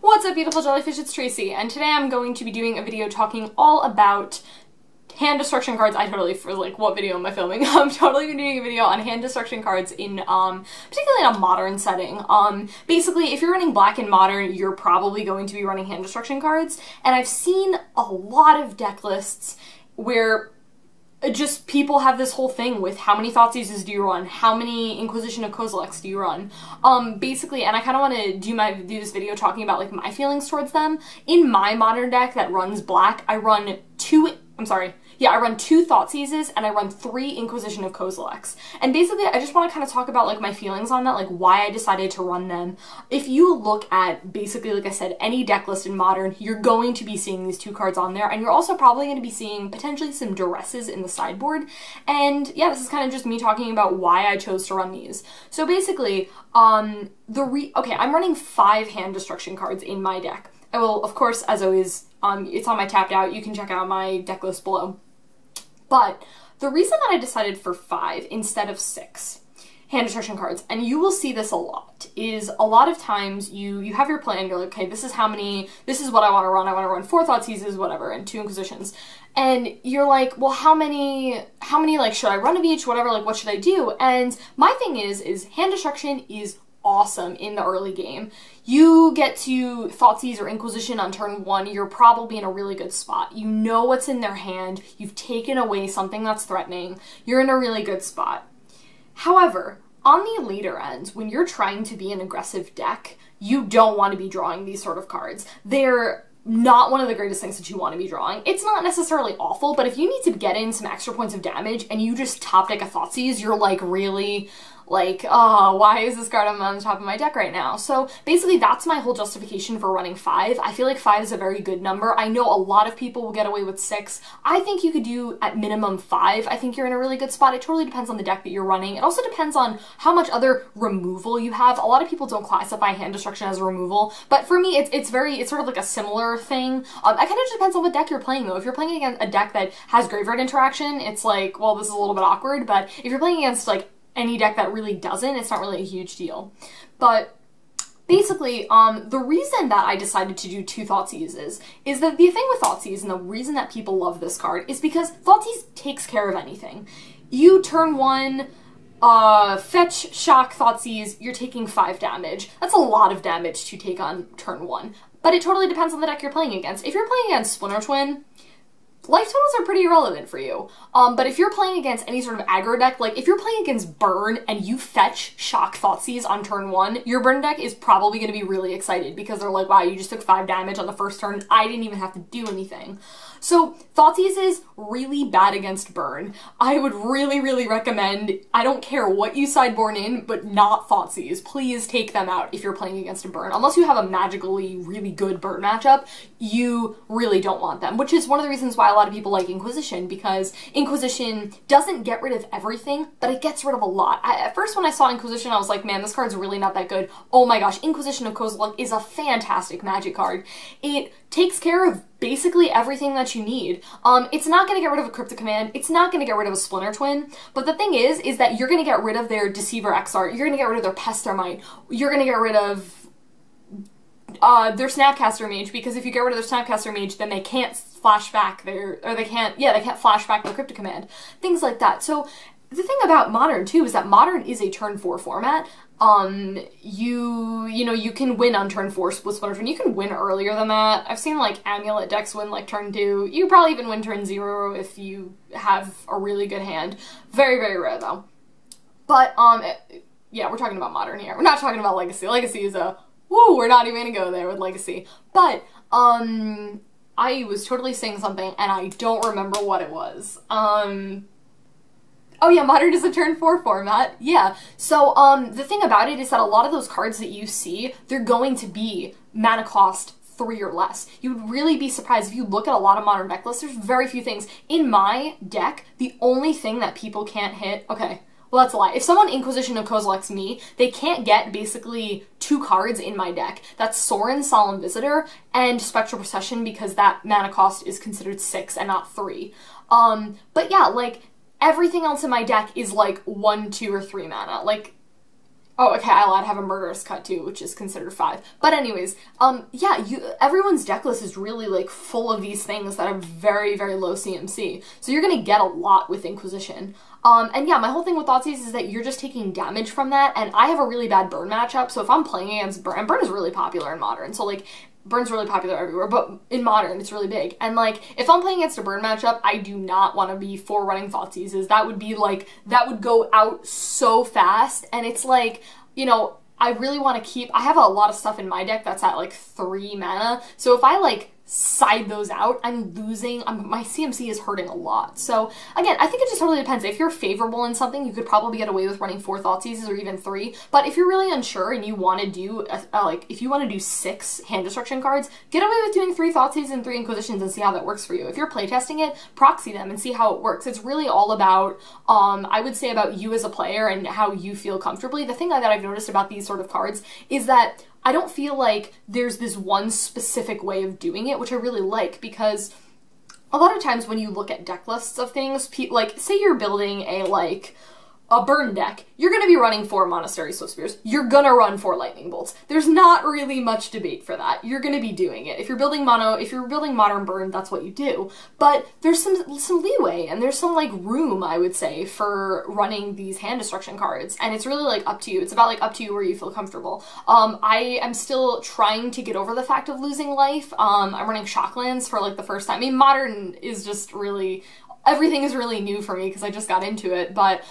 What's up, beautiful jellyfish? It's Tracy, and today I'm going to be doing a video talking all about hand destruction cards. I totally, for like, what video am I filming? I'm totally gonna be doing a video on hand destruction cards in, particularly in a modern setting. Basically, if you're running black in modern, you're probably going to be running hand destruction cards, and I've seen a lot of deck lists where just people have this whole thing with how many Thoughtseizes do you run, how many Inquisition of Kozileks do you run, basically, and I kind of want to do this video talking about like my feelings towards them. In my modern deck that runs black, I run two Thoughtseizes and I run 3 Inquisition of Kozileks. And basically, I just want to kind of talk about like my feelings on that, like why I decided to run them. If you look at basically, like I said, any deck list in modern, you're going to be seeing these 2 cards on there, and you're also probably going to be seeing potentially some duresses in the sideboard. And yeah, this is kind of just me talking about why I chose to run these. So basically, I'm running 5 hand destruction cards in my deck. I will, of course, as always, it's on my tapped out. You can check out my deck list below. But the reason that I decided for 5 instead of 6 hand destruction cards, and you will see this a lot, is a lot of times you have your plan, you're like, okay, this is what I want to run. I want to run 4 Thoughtseizes, whatever, and 2 Inquisitions. And you're like, well, how many, like, should I run of each, whatever, like, what should I do? And my thing is hand destruction is awesome in the early game. You get to Thoughtseize or Inquisition on turn 1, you're probably in a really good spot. You know what's in their hand, you've taken away something that's threatening, you're in a really good spot. However, on the later end, when you're trying to be an aggressive deck, you don't want to be drawing these sort of cards. They're not one of the greatest things that you want to be drawing. It's not necessarily awful, but if you need to get in some extra points of damage and you just top deck a Thoughtseize, you're like, really? Like, oh, why is this card on the top of my deck right now? So basically that's my whole justification for running 5. I feel like 5 is a very good number. I know a lot of people will get away with 6. I think you could do at minimum 5. I think you're in a really good spot. It totally depends on the deck that you're running. It also depends on how much other removal you have. A lot of people don't classify hand destruction as a removal, but for me it's sort of like a similar thing. It kind of just depends on what deck you're playing though. If you're playing against a deck that has graveyard interaction, it's like, well, this is a little bit awkward, but if you're playing against like any deck that really doesn't, it's not really a huge deal. But basically, the reason that I decided to do 2 Thoughtseizes is that the thing with Thoughtseize, and the reason that people love this card, is because Thoughtseize takes care of anything. You turn 1, fetch, shock, Thoughtseise, you're taking 5 damage. That's a lot of damage to take on turn 1. But it totally depends on the deck you're playing against. If you're playing against Splinter Twin, life totals are pretty irrelevant for you. But if you're playing against any sort of aggro deck, like if you're playing against Burn and you fetch Shock Thoughtseize on turn 1, your Burn deck is probably going to be really excited because they're like, wow, you just took 5 damage on the first turn. I didn't even have to do anything. So Thoughtseize is really bad against Burn. I would really, really recommend, I don't care what you sideboard in, but not Thoughtseize. Please take them out if you're playing against a Burn. Unless you have a magically really good Burn matchup, you really don't want them, which is one of the reasons why a lot of people like Inquisition, because Inquisition doesn't get rid of everything, but it gets rid of a lot. At first when I saw Inquisition, I was like, man, this card's really not that good. Oh my gosh, Inquisition of Kozilek is a fantastic magic card. It takes care of basically everything that you need. It's not going to get rid of a Cryptic Command, it's not going to get rid of a Splinter Twin, but the thing is that you're going to get rid of their Deceiver Exart, you're going to get rid of their Pestermite, you're going to get rid of their Snapcaster Mage, because if you get rid of their Snapcaster Mage, then they can't flash back they can't flash back their Cryptic Command. Things like that. So the thing about Modern too is that Modern is a turn 4 format. You can win on turn 4 with Splinter Twin. You can win earlier than that. I've seen like Amulet decks win like turn 2. You probably even win turn 0 if you have a really good hand. Very, very rare though. But, yeah, we're talking about Modern here. We're not talking about Legacy. Legacy is a, woo, we're not even gonna go there with Legacy. But, I was totally saying something and I don't remember what it was. Oh yeah, Modern is a turn 4 format, yeah. So, the thing about it is that a lot of those cards that you see, they're going to be mana cost 3 or less. You'd really be surprised if you look at a lot of Modern deck lists, there's very few things. In my deck, the only thing that people can't hit, okay, well that's a lie. If someone Inquisition of Kozilek's me, they can't get basically 2 cards in my deck. That's Sorin, Solemn Visitor, and Spectral Procession, because that mana cost is considered 6 and not 3. But yeah, like, everything else in my deck is like 1, 2, or 3 mana. Like, Oh, okay, I lied. I have a murderous cut too, which is considered 5. But anyways, yeah, everyone's deck list is really like full of these things that are very, very low CMC. So you're gonna get a lot with Inquisition. And yeah, my whole thing with Thoughtseize is that you're just taking damage from that, and I have a really bad burn matchup, so if I'm playing against burn, and burn is really popular in Modern, so like, burn's really popular everywhere, but in Modern, it's really big. And like, if I'm playing against a burn matchup, I do not want to be running Thoughtseizes. That would be like, that would go out so fast, and it's like, you know, I really want to keep, I have a lot of stuff in my deck that's at like 3 mana, so if I like side those out, I'm losing, my CMC is hurting a lot. So again, I think it just totally depends. If you're favorable in something, you could probably get away with running 4 Thoughtseizes or even 3, but if you're really unsure and you want to do, like, if you want to do 6 hand destruction cards, get away with doing 3 Thoughtseizes and 3 Inquisitions and see how that works for you. If you're playtesting it, proxy them and see how it works. It's really all about, I would say about you as a player and how you feel comfortably. The thing that I've noticed about these sort of cards is that I don't feel like there's this one specific way of doing it, which I really like, because a lot of times when you look at deck lists of things, like, say you're building a burn deck, you're going to be running 4 Monastery Swift Spears. You're going to run 4 Lightning Bolts. There's not really much debate for that. You're going to be doing it. If you're building Modern Burn, that's what you do. But there's some leeway, and there's some, like, room, I would say, for running these hand destruction cards. And it's really, like, up to you. It's about, like, up to you where you feel comfortable. I am still trying to get over the fact of losing life. I'm running Shocklands for, like, the first time. I mean, Modern is just really... everything is really new for me because I just got into it, but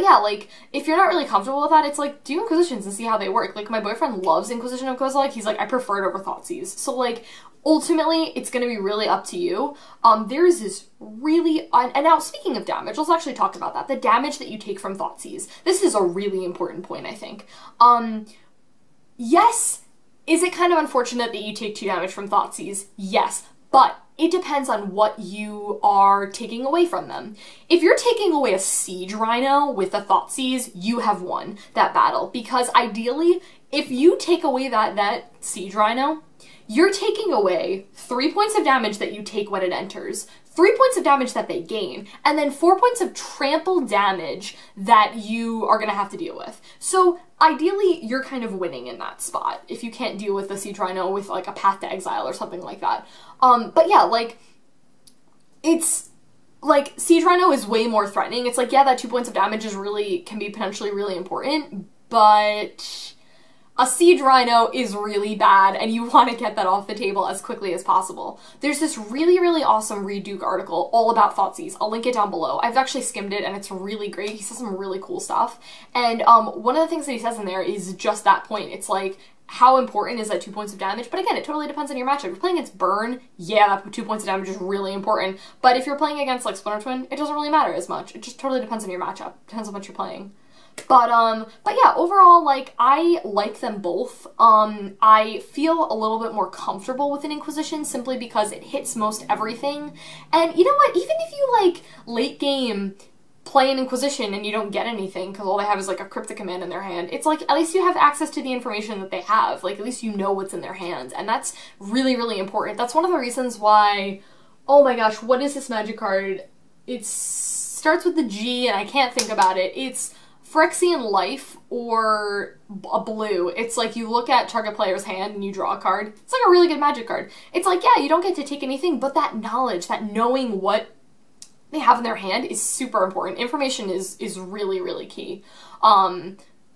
yeah, like, if you're not really comfortable with that, it's like, do Inquisitions and see how they work. Like, my boyfriend loves Inquisition of Kozilek. He's like, I prefer it over Thoughtseize. So, like, ultimately, it's gonna be really up to you. There's this really, and now, speaking of damage, let's actually talk about that. The damage that you take from Thoughtseize. This is a really important point, I think. Yes, is it kind of unfortunate that you take 2 damage from Thoughtseize? Yes, but it depends on what you are taking away from them. If you're taking away a Siege Rhino with a Thoughtseize, you have won that battle. Because ideally, if you take away that Siege Rhino, you're taking away 3 points of damage that you take when it enters, 3 points of damage that they gain, and then 4 points of trample damage that you are gonna have to deal with. So ideally, you're kind of winning in that spot if you can't deal with the Siege Rhino with like a Path to Exile or something like that. But yeah, like, it's like, Siege Rhino is way more threatening. It's like, yeah, that 2 points of damage is can be potentially really important, but a Siege Rhino is really bad, and you want to get that off the table as quickly as possible. There's this really, really awesome Reed Duke article all about Thoughtseize. I'll link it down below. I've actually skimmed it, and it's really great. He says some really cool stuff. And one of the things that he says in there is just that point. It's like, how important is that 2 points of damage? But again, it totally depends on your matchup. If you're playing against Burn, yeah, that 2 points of damage is really important. But if you're playing against, like, Splinter Twin, it doesn't really matter as much. It just totally depends on your matchup. Depends on what you're playing. But yeah, overall, like, I like them both. I feel a little bit more comfortable with an Inquisition simply because it hits most everything. And you know what? Even if you, like, late game play an Inquisition and you don't get anything because all they have is, like, a Cryptic Command in their hand, it's like, at least you have access to the information that they have. Like, at least you know what's in their hands. And that's really, really important. That's one of the reasons why, oh my gosh, what is this magic card? It starts with the G and I can't think about it. It's Phyrexian Life or a blue. It's like, you look at target player's hand and you draw a card. It's like a really good magic card. It's like, yeah, you don't get to take anything, but that knowledge, that knowing what they have in their hand is super important. Information is really, really key.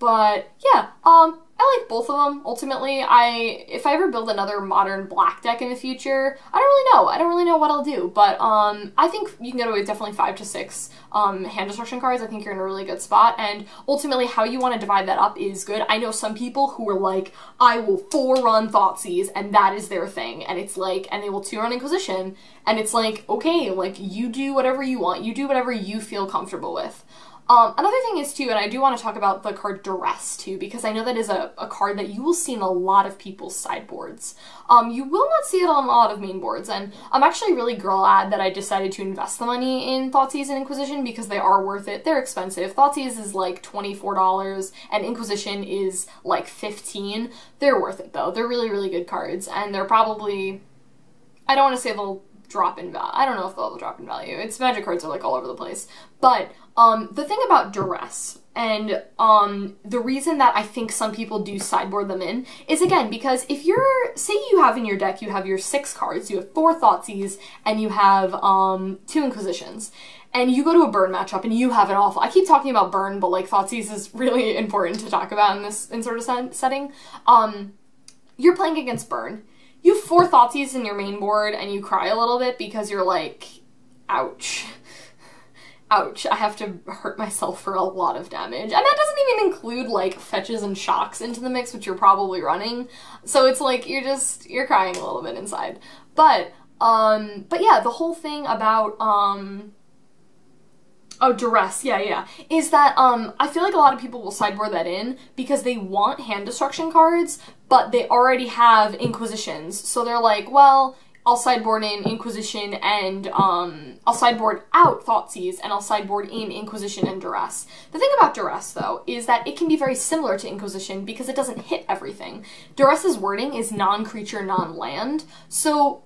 But yeah, I like both of them. Ultimately, if I ever build another modern black deck in the future, I don't really know. I don't really know what I'll do, but I think you can get away with definitely 5 to 6 hand destruction cards. I think you're in a really good spot, and ultimately how you want to divide that up is good. I know some people who are like, I will 4-run Thoughtseize, and that is their thing, and it's like, and they will 2-run Inquisition, and it's like, okay, like, you do whatever you want. You do whatever you feel comfortable with. Another thing is too, and I do want to talk about the card Duress too, because I know that is a card that you will see in a lot of people's sideboards. You will not see it on a lot of main boards, and I'm actually really glad that I decided to invest the money in Thoughtseize and Inquisition because they are worth it. They're expensive. Thoughtseize is like $24 and Inquisition is like $15. They're worth it though. They're really, really good cards, and they're probably, I don't want to say they'll drop in value. I don't know if they'll have a drop in value. Its magic cards are like all over the place. But the thing about duress and the reason that I think some people do sideboard them in is, again, because if you're, say you have in your deck, you have your 6 cards, you have 4 Thoughtseize, and you have 2 Inquisitions, and you go to a burn matchup and you have an awful, I keep talking about burn, but like Thoughtseize is really important to talk about in this sort of setting. You're playing against burn. You have 4 Thoughtseize in your main board and you cry a little bit because you're like, ouch. Ouch, I have to hurt myself for a lot of damage. And that doesn't even include like fetches and shocks into the mix, which you're probably running. So it's like you're crying a little bit inside. But yeah, the whole thing about oh, duress, yeah, is that I feel like a lot of people will sideboard that in because they want hand destruction cards, but they already have Inquisitions. So they're like, well, I'll sideboard in Inquisition and, I'll sideboard out Thoughtseize and I'll sideboard in Inquisition and Duress. The thing about Duress, though, is that it can be very similar to Inquisition because it doesn't hit everything. Duress's wording is non-creature, non-land, so,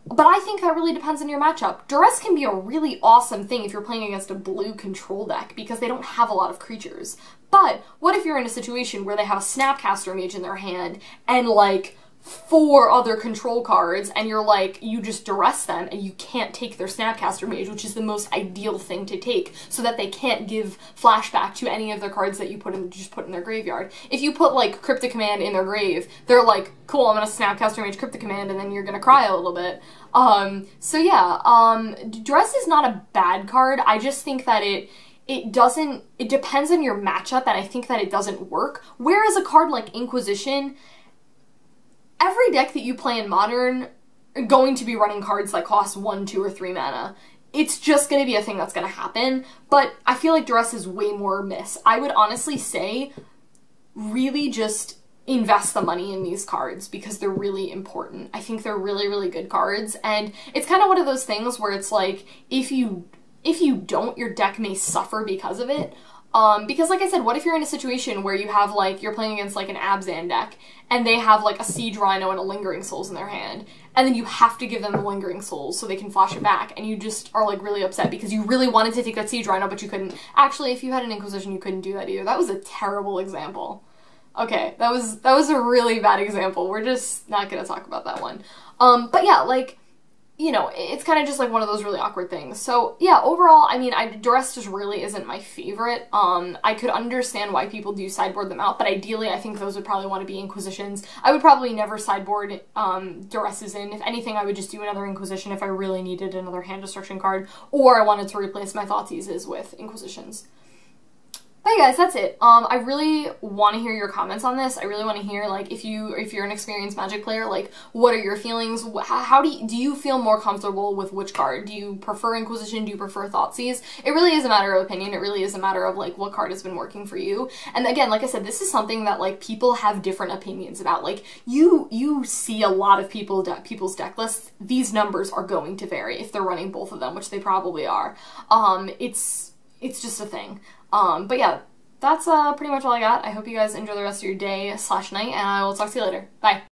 but I think that really depends on your matchup. Duress can be a really awesome thing if you're playing against a blue control deck because they don't have a lot of creatures. But what if you're in a situation where they have a Snapcaster Mage in their hand and, like, 4 other control cards, and you're like, you just duress them and you can't take their Snapcaster Mage, which is the most ideal thing to take, so that they can't give flashback to any of their cards that you just put in their graveyard. If you put like Cryptic Command in their grave, they're like, cool, I'm gonna Snapcaster Mage Cryptic Command, and then you're gonna cry a little bit. So yeah, Duress is not a bad card. I just think that it depends on your matchup, and I think that it doesn't work. Whereas a card like Inquisition, every deck that you play in Modern are going to be running cards that cost 1, 2, or 3 mana. It's just going to be a thing that's going to happen, but I feel like Duress is way more miss. I would honestly say really just invest the money in these cards because they're really important. I think they're really, really good cards, and it's kind of one of those things where it's like, if you don't, your deck may suffer because of it. Because like I said, what if you're in a situation where you have like, you're playing against like an Abzan deck, and they have like a Siege Rhino and a Lingering Souls in their hand, and then you have to give them the Lingering Souls so they can flash it back, and you just are like really upset because you really wanted to take that Siege Rhino but you couldn't. Actually, if you had an Inquisition, you couldn't do that either. That was a terrible example. Okay, that was a really bad example. We're just not gonna talk about that one. But yeah, like, you know, it's kind of just like one of those really awkward things. So yeah, overall, I mean, Duress just really isn't my favorite. I could understand why people do sideboard them out, but ideally I think those would probably want to be Inquisitions. I would probably never sideboard Duresses in. If anything, I would just do another Inquisition if I really needed another hand destruction card, or I wanted to replace my Thoughtseizes with Inquisitions. But yeah, guys, that's it. I really want to hear your comments on this. I really want to hear, like, if you're an experienced Magic player, like, what are your feelings? How do you feel more comfortable with which card? Do you prefer Inquisition? Do you prefer Thoughtseize? It really is a matter of opinion. It really is a matter of, like, what card has been working for you. And again, like I said, this is something that, like, people have different opinions about. Like, you see a lot of people's deck lists. These numbers are going to vary if they're running both of them, which they probably are. It's just a thing. But yeah, that's pretty much all I got. I hope you guys enjoy the rest of your day/night, and I will talk to you later. Bye!